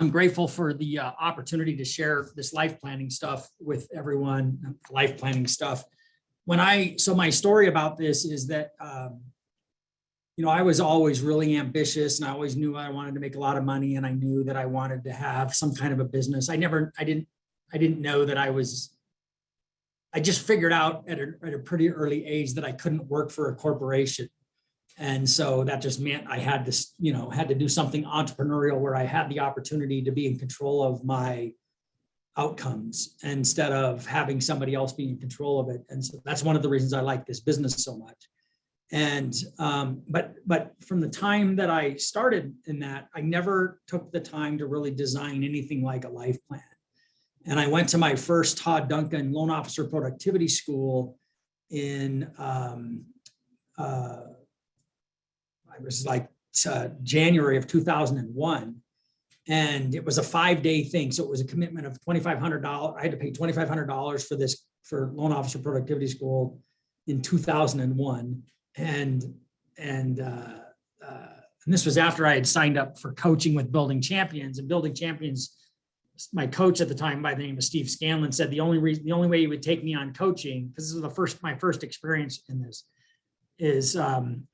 I'm grateful for the opportunity to share this life planning stuff with everyone. Life planning stuff. So my story about this is that, I was always really ambitious, and I always knew I wanted to make a lot of money, and I knew that I wanted to have some kind of a business. I didn't know that I just figured out at a pretty early age that I couldn't work for a corporation. And so that just meant I had to do something entrepreneurial where I had the opportunity to be in control of my outcomes instead of having somebody else be in control of it. And so that's one of the reasons I like this business so much. And but from the time that I started in that, I never took the time to really design anything like a life plan. And I went to my first Todd Duncan Loan Officer Productivity School in I was like January of 2001. And it was a 5-day thing. So it was a commitment of $2,500. I had to pay $2,500 for Loan Officer Productivity School in 2001. And this was after I had signed up for coaching with Building Champions. And Building Champions, my coach at the time by the name of Steve Scanlon, said the only way he would take me on coaching, because this was my first experience in this, is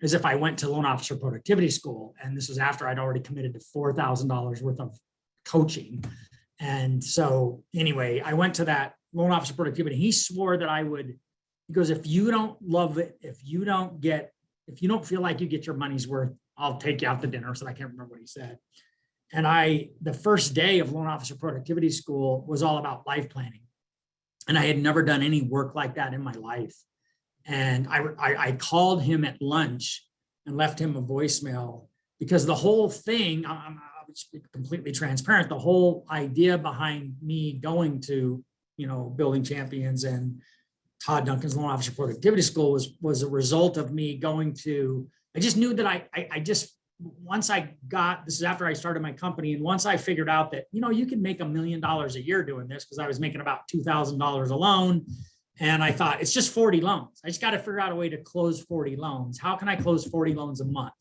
if I went to Loan Officer Productivity School. And this was after I'd already committed to $4,000 worth of coaching. And so anyway, I went to that Loan Officer Productivity. He swore that I would, he goes, if you don't love it, if you don't feel like you get your money's worth, I'll take you out to dinner. So I can't remember what he said. And the first day of Loan Officer Productivity School was all about life planning. And I had never done any work like that in my life. And I called him at lunch and left him a voicemail, because the whole thing, I'll be completely transparent, the whole idea behind me going to, Building Champions and Todd Duncan's Loan Officer Productivity School was a result of me going to, I just knew that once this is after I started my company, and once I figured out that, you can make $1 million a year doing this, because I was making about $2,000 alone. And I thought, it's just 40 loans. I just got to figure out a way to close 40 loans. How can I close 40 loans a month?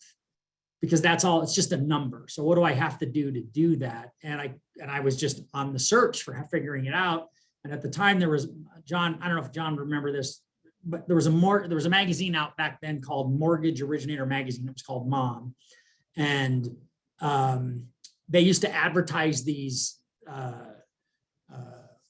Because that's all, it's just a number. So what do I have to do that? And I was just on the search for figuring it out. And at the time there was John, I don't know if John remember this, but there was a magazine out back then called Mortgage Originator Magazine. It was called Mom. And they used to advertise these,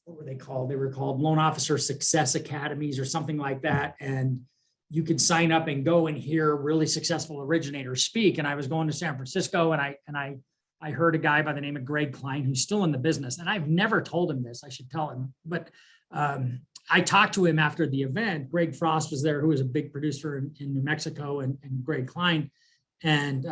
what were they called? They were called Loan Officer Success Academies or something like that. And you could sign up and go and hear really successful originators speak. And I was going to San Francisco, and I heard a guy by the name of Greg Klein, who's still in the business. And I've never told him this, I should tell him, but I talked to him after the event. Greg Frost was there, who was a big producer in New Mexico, and Greg Klein. And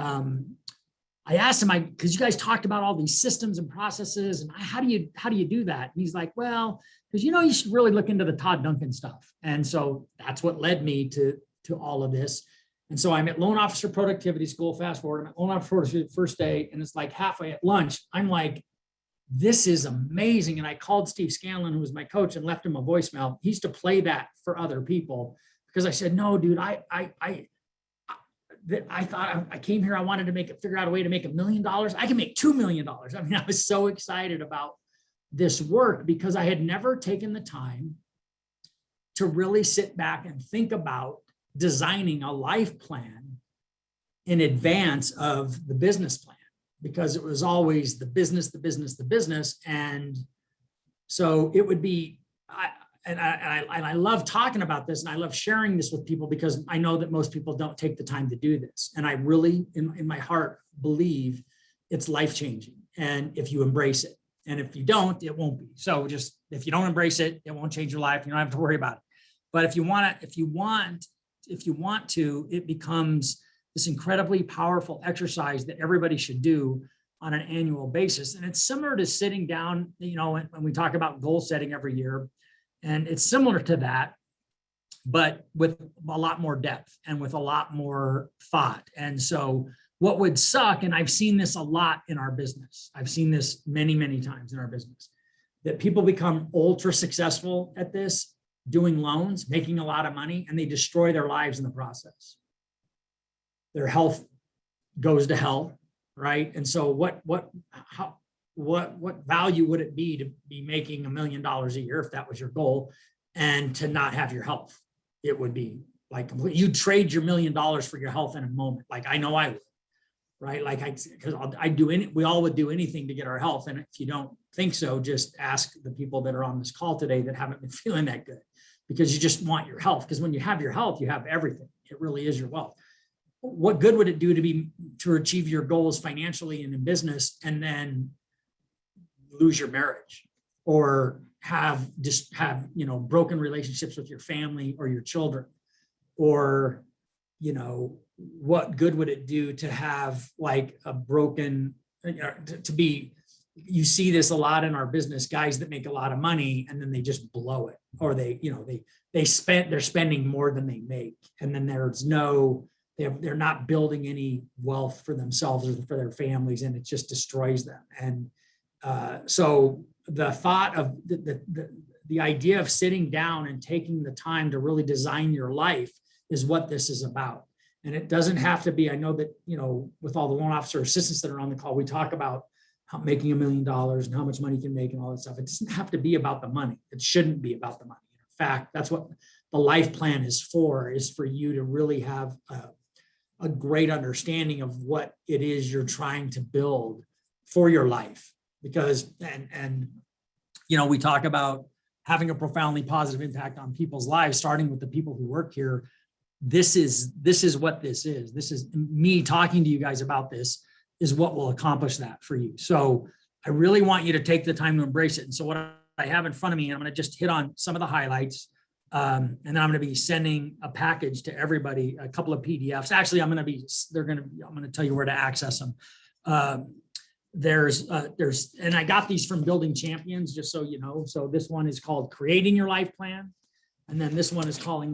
I asked him, because you guys talked about all these systems and processes, and how do you do that? And he's like, well, because you should really look into the Todd Duncan stuff. And so that's what led me to all of this. And so I'm at Loan Officer Productivity School. Fast forward, I'm at Loan Officer Productivity first day, and it's like halfway at lunch, I'm like, this is amazing. And I called Steve Scanlon, who was my coach, and left him a voicemail. He used to play that for other people, because I said, no, dude, I thought I came here, I wanted to figure out a way to make $1 million. I can make $2 million. I mean, I was so excited about this work, because I had never taken the time to really sit back and think about designing a life plan in advance of the business plan, because it was always the business. And so it would be, I love talking about this, and I love sharing this with people, because I know that most people don't take the time to do this. And I really, in my heart, believe it's life-changing. And if you embrace it, and if you don't, it won't be. So just, if you don't embrace it, it won't change your life. You don't have to worry about it. But if you want to, it becomes this incredibly powerful exercise that everybody should do on an annual basis. And it's similar to sitting down, when we talk about goal setting every year. And it's similar to that, but with a lot more depth and with a lot more thought. And so what would suck, and I've seen this a lot in our business, I've seen this many, many times in our business, that people become ultra successful at this, doing loans, making a lot of money, and they destroy their lives in the process. Their health goes to hell, right? And so what value would it be to be making $1 million a year if that was your goal, and to not have your health? It would be like you'd trade your $1 million for your health in a moment. Like I know I would, right? Like because we all would do anything to get our health. And if you don't think so, just ask the people that are on this call today that haven't been feeling that good, because you just want your health. Because when you have your health, you have everything. It really is your wealth. What good would it do to achieve your goals financially and in business, and then lose your marriage, or have broken relationships with your family or your children? Or, what good would it do to have like a broken, you see this a lot in our business, guys that make a lot of money and then they just blow it, or they're spending more than they make. And then they're not building any wealth for themselves or for their families, and it just destroys them. And so the thought of the idea of sitting down and taking the time to really design your life is what this is about. And it doesn't have to be, I know that, with all the loan officer assistants that are on the call, we talk about how making $1 million and how much money you can make and all that stuff. It doesn't have to be about the money. It shouldn't be about the money. In fact, that's what the life plan is for you to really have a great understanding of what it is you're trying to build for your life. Because, we talk about having a profoundly positive impact on people's lives, starting with the people who work here. This is what this is. This is me talking to you guys about this is what will accomplish that for you. So I really want you to take the time to embrace it. And so what I have in front of me, I'm going to just hit on some of the highlights. And then I'm going to be sending a package to everybody, a couple of PDFs. Actually, I'm going to tell you where to access them. And I got these from Building Champions, just so you know. So this one is called Creating Your Life Plan. And then this one is called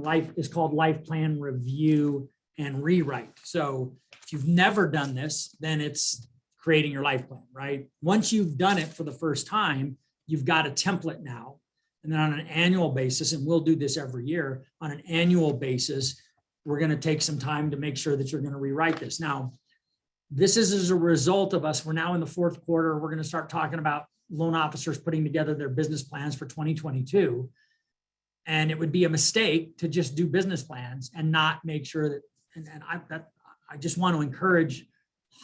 Life Plan Review and Rewrite. So if you've never done this, then it's creating your life plan, right? Once you've done it for the first time, you've got a template now. And then on an annual basis, and we'll do this every year, on an annual basis, we're going to take some time to make sure that you're going to rewrite this. Now, this is as a result of us. We're now in the fourth quarter. We're going to start talking about loan officers putting together their business plans for 2022. And it would be a mistake to just do business plans and not make sure that, I just want to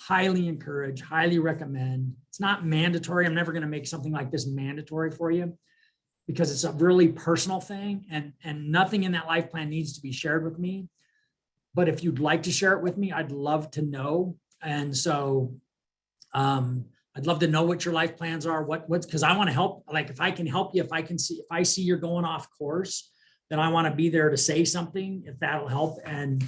highly recommend. It's not mandatory. I'm never going to make something like this mandatory for you, because it's a really personal thing, and nothing in that life plan needs to be shared with me. But if you'd like to share it with me, I'd love to know. And so I'd love to know what your life plans are, what's, because I want to help. Like if I can help you, if I see you're going off course, then I want to be there to say something if that'll help. And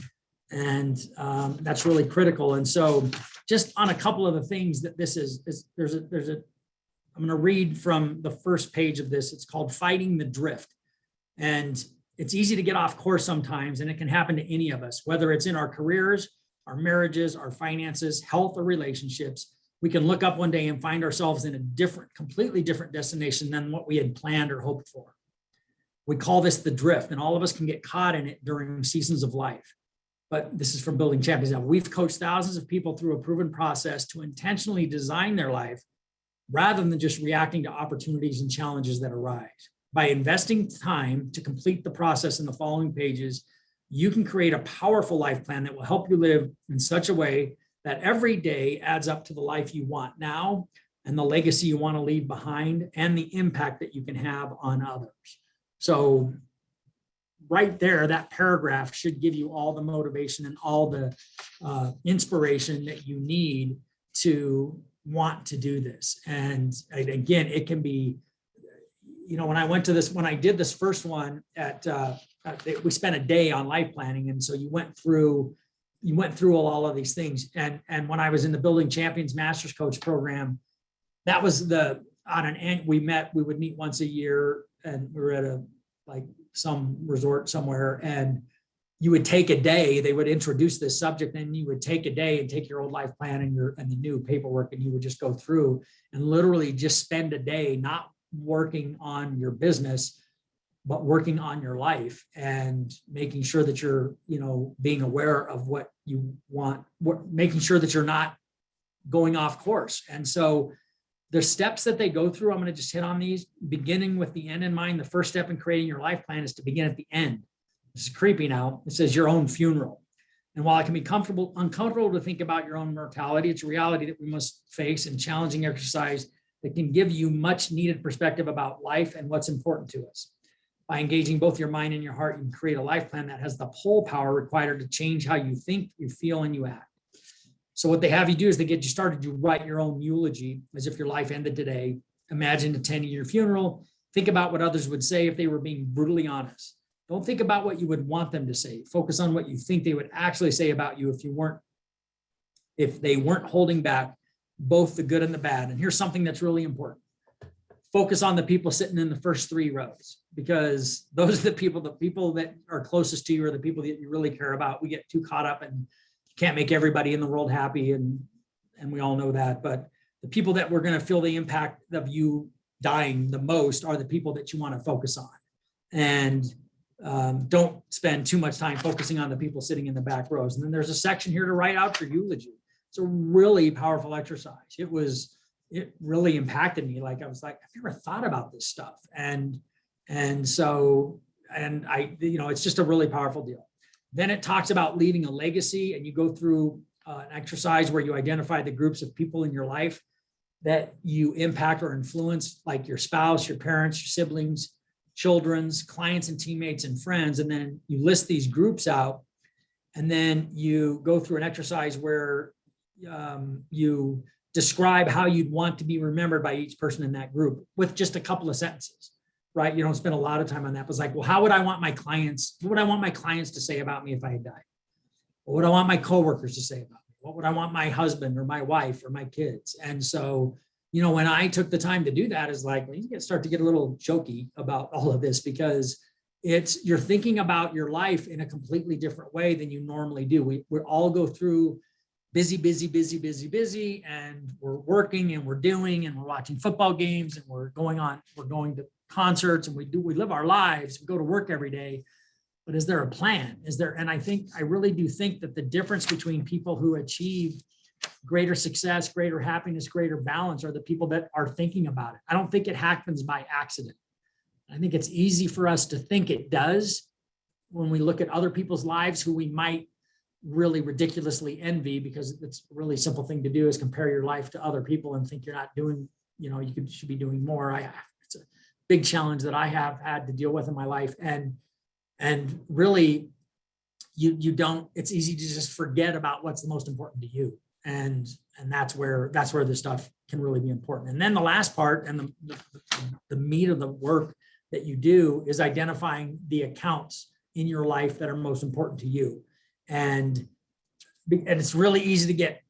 that's really critical. And so just on a couple of the things that this is I'm going to read from the first page of this. It's called Fighting the Drift. And it's easy to get off course sometimes, and it can happen to any of us, whether it's in our careers, our marriages, our finances, health, or relationships. We can look up one day and find ourselves in a completely different destination than what we had planned or hoped for. We call this the drift, and all of us can get caught in it during seasons of life. But this is from Building Champions. Now, we've coached thousands of people through a proven process to intentionally design their life rather than just reacting to opportunities and challenges that arise. By investing time to complete the process in the following pages, you can create a powerful life plan that will help you live in such a way that every day adds up to the life you want now and the legacy you want to leave behind and the impact that you can have on others. So right there, that paragraph should give you all the motivation and all the inspiration that you need to want to do this. And again, it can be, when I did this first one we spent a day on life planning. And so you went through all of these things. And when I was in the Building Champions Masters Coach program, that was we would meet once a year, and we were at some resort somewhere, and you would take a day, they would introduce this subject, and you would take a day and take your old life plan and the new paperwork, and you would just go through and literally just spend a day, not working on your business, but working on your life and making sure that you're, being aware of what you want, making sure that you're not going off course. And so the steps that they go through, I'm going to just hit on these, beginning with the end in mind. The first step in creating your life plan is to begin at the end. This is creepy now. It says your own funeral. And while it can be uncomfortable to think about your own mortality, it's a reality that we must face, and challenging exercise that can give you much needed perspective about life and what's important to us. By engaging both your mind and your heart, you can create a life plan that has the pull power required to change how you think, you feel, and you act. So what they have you do is they get you started to write your own eulogy as if your life ended today. Imagine attending your funeral. Think about what others would say if they were being brutally honest. Don't think about what you would want them to say. Focus on what you think they would actually say about you if they weren't holding back both the good and the bad. And here's something that's really important. Focus on the people sitting in the first 3 rows, because those are the people that are closest to you, are the people that you really care about. We get too caught up and can't make everybody in the world happy, and we all know that. But the people that we're going to feel the impact of you dying the most are the people that you want to focus on. And don't spend too much time focusing on the people sitting in the back rows. And then there's a section here to write out your eulogy. It's a really powerful exercise. It really impacted me. Like, I was like, I've never thought about this stuff. And I, it's just a really powerful deal. Then it talks about leaving a legacy, and you go through an exercise where you identify the groups of people in your life that you impact or influence, like your spouse, your parents, your siblings, children's, clients and teammates and friends. And then you list these groups out, and then you go through an exercise where you describe how you'd want to be remembered by each person in that group with just a couple of sentences. Right? You don't spend a lot of time on that. But it's like, well, what would I want my clients to say about me if I had died? What would I want my coworkers to say about me? What would I want my husband or my wife or my kids? And so, when I took the time to do that, is like, well, you start to get a little jokey about all of this, because you're thinking about your life in a completely different way than you normally do. We all go through busy, and we're working and we're doing, and we're watching football games, and we're going to concerts, and we live our lives. We go to work every day. But is there a plan? And I really do think that the difference between people who achieve greater success, greater happiness, greater balance are the people that are thinking about it. I don't think it happens by accident. I think it's easy for us to think it does when we look at other people's lives who we might really ridiculously envy, because it's a really simple thing to do, is compare your life to other people and think you're not doing, you should be doing more. It's a big challenge that I have had to deal with in my life. And really, you don't, it's easy to just forget about what's the most important to you. And that's where this stuff can really be important. And then the last part, and the meat of the work that you do, is identifying the accounts in your life that are most important to you. And it's really easy to get.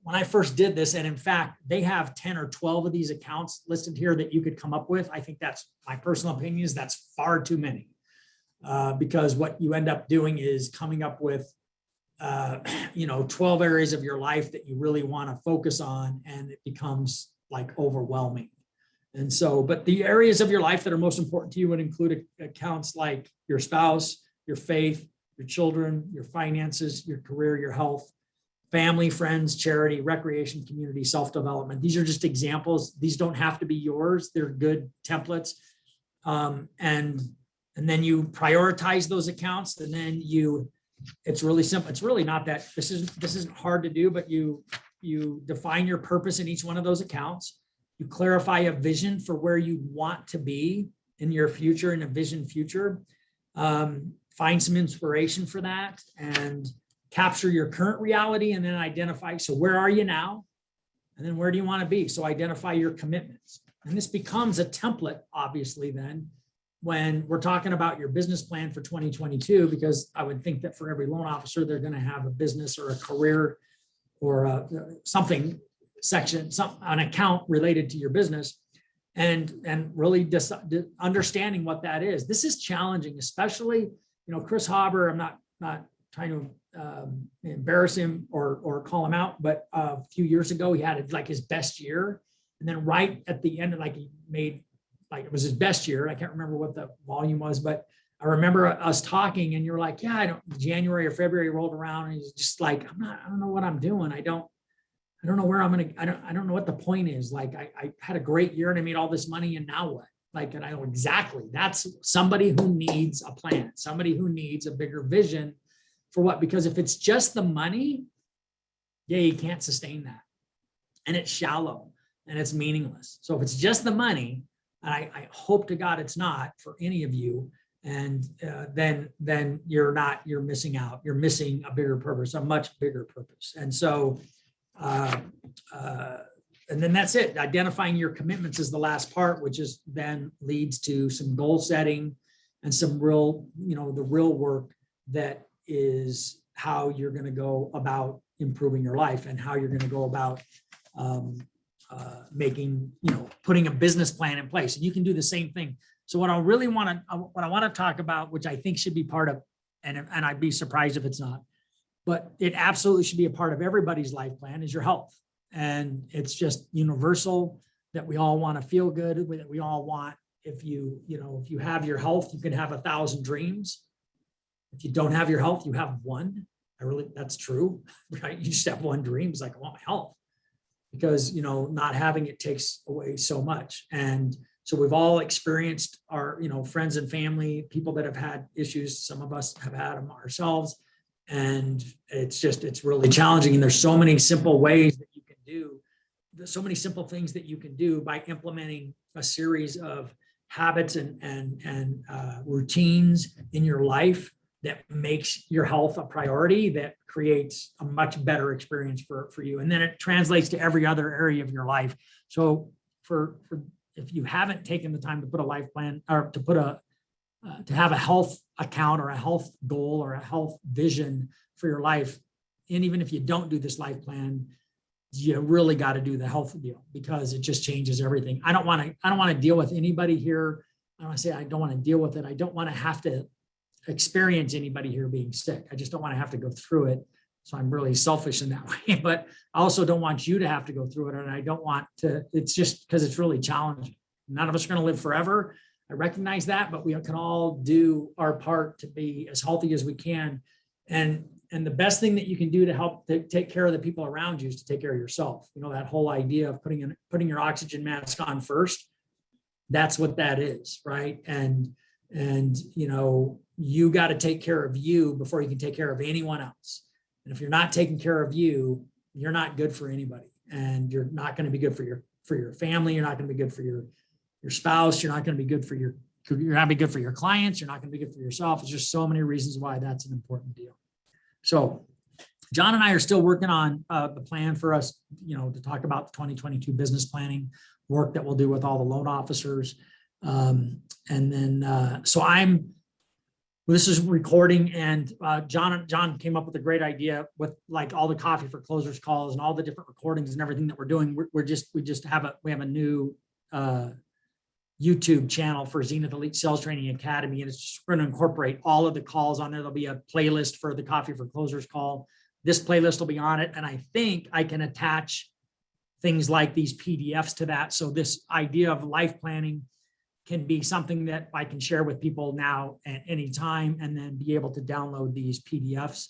When I first did this, and in fact, they have 10 or 12 of these accounts listed here that you could come up with. I think that's my personal opinion, is that's far too many, because what you end up doing is coming up with 12 areas of your life that you really want to focus on, and it becomes like overwhelming. And so, but the areas of your life that are most important to you would include accounts like your spouse, your faith, your children, your finances, your career, your health, family, friends, charity, recreation, community, self-development. These are just examples. These don't have to be yours. They're good templates. And then you prioritize those accounts, and then it's really simple. It's really not that, this isn't hard to do, but you define your purpose in each one of those accounts. You clarify a vision for where you want to be in your future, in a vision future. Find some inspiration for that, and capture your current reality, and then identify, so where are you now? And then where do you want to be? So identify your commitments. And this becomes a template, obviously, then, when we're talking about your business plan for 2022, because I would think that for every loan officer, they're going to have a business or a career or an account related to your business, and really understanding what that is. This is challenging, especially, Chris Hauber, I'm not trying to embarrass him or call him out, but a few years ago, he had like his best year. And then right at the end, he made, it was his best year. I can't remember what the volume was, but I remember us talking, and you're like, yeah, January or February rolled around, and he's just like, I don't know what I'm doing. I don't I don't know where I'm gonna, I don't know what the point is. Like, I had a great year and I made all this money, and now what? Like, and I know exactly, that's somebody who needs a plan, somebody who needs a bigger vision for what, because if it's just the money, yeah, you can't sustain that. And it's shallow and it's meaningless. So if it's just the money, and I hope to God it's not for any of you, and then you're missing out. You're missing a bigger purpose, a much bigger purpose. And so, and then that's it. Identifying your commitments is the last part, which is then leads to some goal setting and some real, the real work that is how you're going to go about improving your life and how you're going to go about making, putting a business plan in place. And you can do the same thing. So what I want to talk about, which I think should be part of, and I'd be surprised if it's not, but it absolutely should be a part of everybody's life plan, is your health. And it's just universal that we all want to feel good, that we all want, if you have your health, you can have 1,000 dreams. If you don't have your health, you have one. That's true, right? You just have one dream. It's like, I want my health, because, not having it takes away so much. And so we've all experienced our, friends and family, people that have had issues. Some of us have had them ourselves. And it's really challenging. And there's so many simple ways that you can do, there's so many simple things that you can do by implementing a series of habits and routines in your life that makes your health a priority, that creates a much better experience for you. And then it translates to every other area of your life. So if you haven't taken the time to put a life plan, or to put to have a health account or a health goal or a health vision for your life, and even if you don't do this life plan, you really got to do the health deal, because it just changes everything. I don't want to deal with anybody here. I want to say I don't want to deal with it. I don't want to have to experience anybody here being sick. I just don't want to have to go through it. So I'm really selfish in that way, but I also don't want you to have to go through it. And I don't want to, it's just because it's really challenging. None of us are going to live forever. I recognize that, but we can all do our part to be as healthy as we can. And the best thing that you can do to help to take care of the people around you is to take care of yourself. That whole idea of putting your oxygen mask on first, that's what that is, right? And you got to take care of you before you can take care of anyone else. And if you're not taking care of you, you're not good for anybody, and you're not going to be good for your family. You're not going to be good for your spouse. You're not going to be good for you're not going to be good for your clients. You're not going to be good for yourself. It's just so many reasons why that's an important deal. So John and I are still working on the plan for us, to talk about the 2022 business planning work that we'll do with all the loan officers. And then, this is recording, and John came up with a great idea with like all the coffee for closers calls and all the different recordings and everything that we're doing. We have a new YouTube channel for Zenith Elite Sales Training Academy, and it's just going to incorporate all of the calls on there. There'll be a playlist for the coffee for closers call. This playlist will be on it, and I think I can attach things like these PDFs to that. So this idea of life planning can be something that I can share with people now at any time, and then be able to download these PDFs.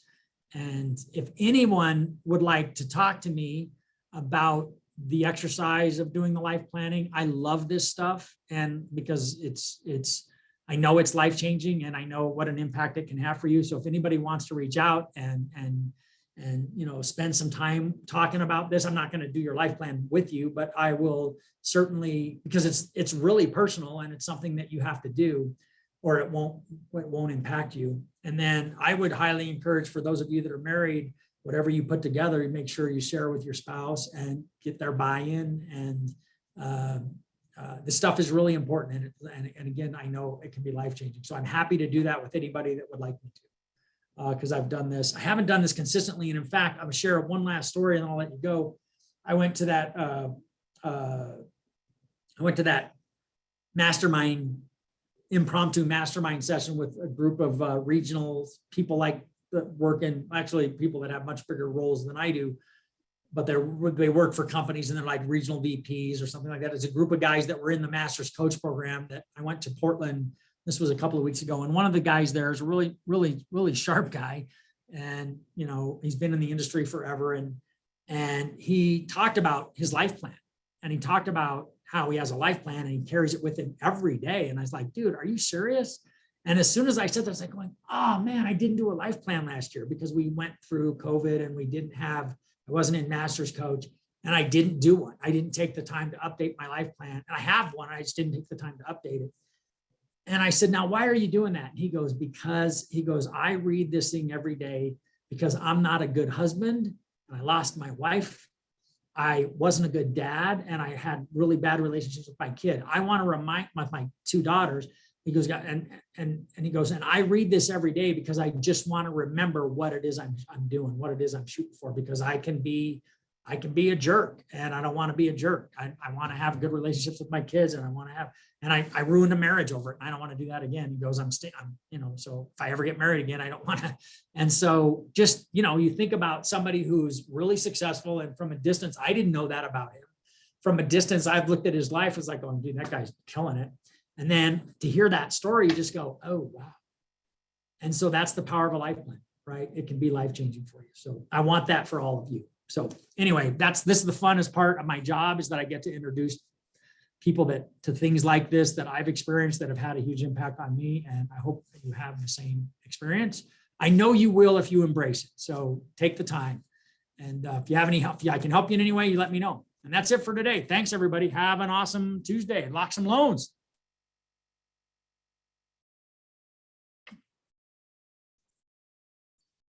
And if anyone would like to talk to me about the exercise of doing the life planning, I love this stuff. And because I know it's life-changing, and I know what an impact it can have for you. So if anybody wants to reach out and spend some time talking about this, I'm not going to do your life plan with you, but I will certainly, because it's really personal, and it's something that you have to do, or it won't impact you. And then I would highly encourage, for those of you that are married, whatever you put together, you make sure you share with your spouse and get their buy-in. And this stuff is really important. And again, I know it can be life-changing. So I'm happy to do that with anybody that would like me to, because I've done this. I haven't done this consistently. And in fact, I'm gonna share one last story and I'll let you go. I went to that impromptu mastermind session with a group of regional people actually people that have much bigger roles than I do, but they work for companies, and they're like regional VPs or something like that. It's a group of guys that were in the Master's Coach program that I went to Portland. This was a couple of weeks ago. And one of the guys there is a really, really, really sharp guy. And, he's been in the industry forever. And And he talked about his life plan, and he talked about how he has a life plan and he carries it with him every day. And I was like, dude, are you serious? And as soon as I said that, I was like going, oh man, I didn't do a life plan last year because we went through COVID and I wasn't in master's coach, and I didn't do one. I didn't take the time to update my life plan. And I have one, I just didn't take the time to update it. And I said, now, why are you doing that? And he goes, I read this thing every day because I'm not a good husband. And I lost my wife. I wasn't a good dad, and I had really bad relationships with my kid. I want to remind my two daughters. He goes, and he goes, and I read this every day because I just want to remember what it is I'm doing, what it is I'm shooting for, because I can be a jerk, and I don't want to be a jerk. I want to have good relationships with my kids, and I ruined a marriage over it, and I don't want to do that again. He goes, so if I ever get married again, I don't want to. And so just, you think about somebody who's really successful, and from a distance, I didn't know that about him. From a distance, I've looked at his life, it's like, oh, dude, that guy's killing it. And then to hear that story, you just go, oh, wow. And so that's the power of a life plan, right? It can be life-changing for you. So I want that for all of you. So anyway, this is the funnest part of my job, is that I get to introduce people to things like this that I've experienced that have had a huge impact on me. And I hope that you have the same experience. I know you will if you embrace it. So take the time. And if you have any help, I can help you in any way, you let me know. And that's it for today. Thanks, everybody. Have an awesome Tuesday. Lock some loans.